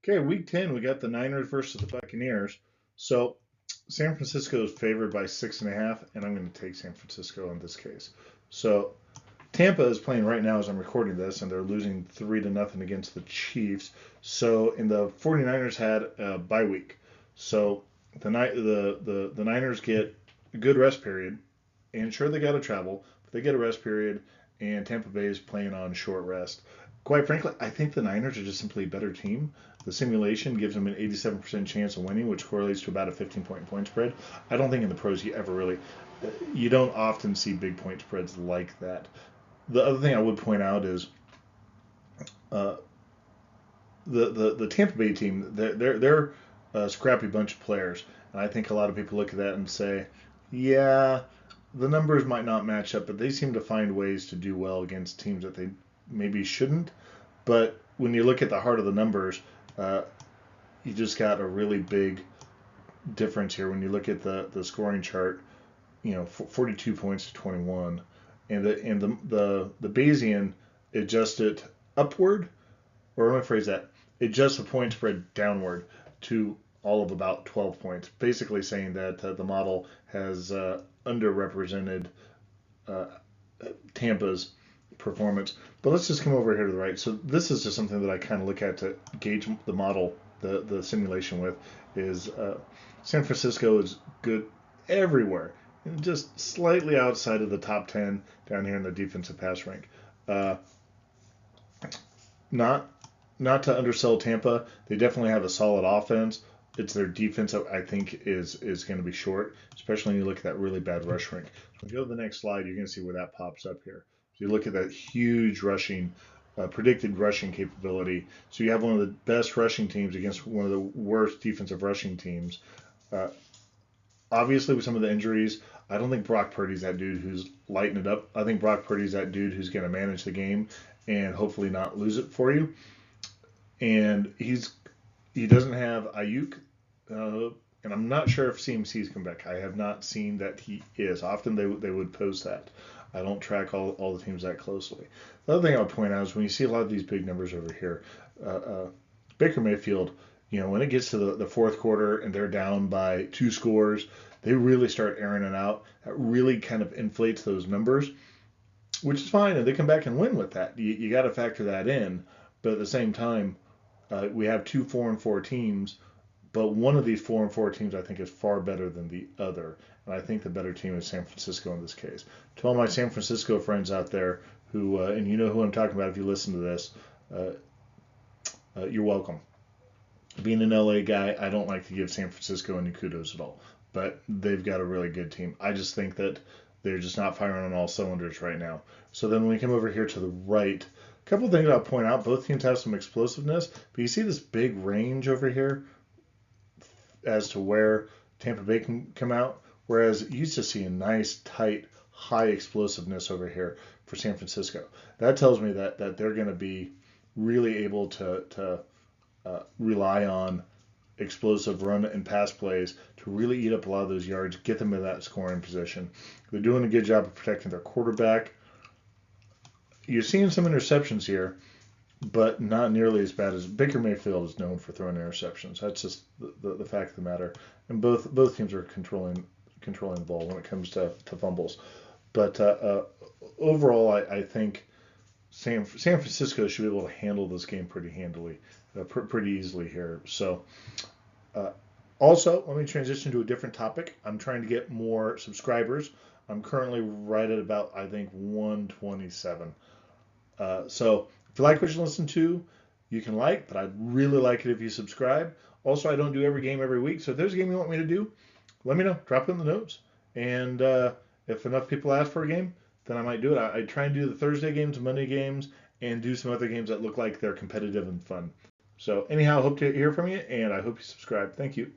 Okay, week 10, we got the Niners versus the Buccaneers. So San Francisco is favored by 6.5, and I'm going to take San Francisco in this case. So Tampa is playing right now as I'm recording this, and they're losing 3-0 against the Chiefs. So, and the 49ers had a bye week. So the Niners get a good rest period, and sure they got to travel, but they get a rest period, and Tampa Bay is playing on short rest. Quite frankly, I think the Niners are just simply a better team. The simulation gives them an 87% chance of winning, which correlates to about a 15-point spread. I don't think in the pros you don't often see big point spreads like that. The other thing I would point out is uh, the Tampa Bay team. They're a scrappy bunch of players, and I think a lot of people look at that and say, yeah, the numbers might not match up, but they seem to find ways to do well against teams that they maybe shouldn't. But when you look at the heart of the numbers, uh, you just got a really big difference here. When you look at the scoring chart, 42 points to 21, and the Bayesian adjusted upward, or let me phrase that, adjust the point spread downward to all of about 12 points, basically saying that the model has underrepresented uh, Tampa's performance. But let's just come over here to the right. So this is just something that I kind of look at to gauge the model, the simulation with, is San Francisco is good everywhere, and just slightly outside of the top 10 down here in the defensive pass rank. Uh, not not to undersell Tampa, they definitely have a solid offense. It's their defense that I think is going to be short, especially when you look at that really bad rush rank. So if you go to the next slide, you're going to see where that pops up here. So you look at that huge predicted rushing capability. So you have one of the best rushing teams against one of the worst defensive rushing teams. Uh, Obviously, with some of the injuries, I don't think Brock Purdy's that dude who's lighting it up. I think Brock Purdy's that dude who's going to manage the game and hopefully not lose it for you. And he doesn't have Ayuk, and I'm not sure if CMC's come back. I have not seen that he is. Often they would post that. I don't track all the teams that closely. The other thing I would point out is when you see a lot of these big numbers over here, uh, uh, Baker Mayfield, when it gets to the fourth quarter and they're down by 2 scores, they really start airing it out. That really kind of inflates those numbers, which is fine, and they come back and win with that. You got to factor that in, but at the same time, we have two 4-4 teams, but one of these 4-4 teams I think is far better than the other, and I think the better team is San Francisco in this case. To all my San Francisco friends out there who, and you know who I'm talking about if you listen to this, uh, you're welcome. Being an LA guy, I don't like to give San Francisco any kudos at all, but they've got a really good team. I just think that they're just not firing on all cylinders right now. So then when we come over here to the right, a couple of things I'll point out. Both teams have some explosiveness, but you see this big range over here as to where Tampa Bay can come out, whereas you used to see a nice, tight, high explosiveness over here for San Francisco. That tells me that they're going to be really able to rely on explosive run and pass plays to really eat up a lot of those yards, get them in that scoring position. They're doing a good job of protecting their quarterback. You're seeing some interceptions here, but not nearly as bad as Baker Mayfield is known for throwing interceptions. That's just the fact of the matter. And both teams are controlling the ball when it comes to fumbles. But overall, I think San Francisco should be able to handle this game pretty handily, pretty easily here. So, uh, also, let me transition to a different topic. I'm trying to get more subscribers. I'm currently right at about, I think, 127. So, if you like what you listen to, you can like, but I'd really like it if you subscribe. Also, I don't do every game every week, so if there's a game you want me to do, let me know. Drop it in the notes. And if enough people ask for a game, then I might do it. I try and do the Thursday games, Monday games, and do some other games that look like they're competitive and fun. So anyhow, I hope to hear from you, and I hope you subscribe. Thank you.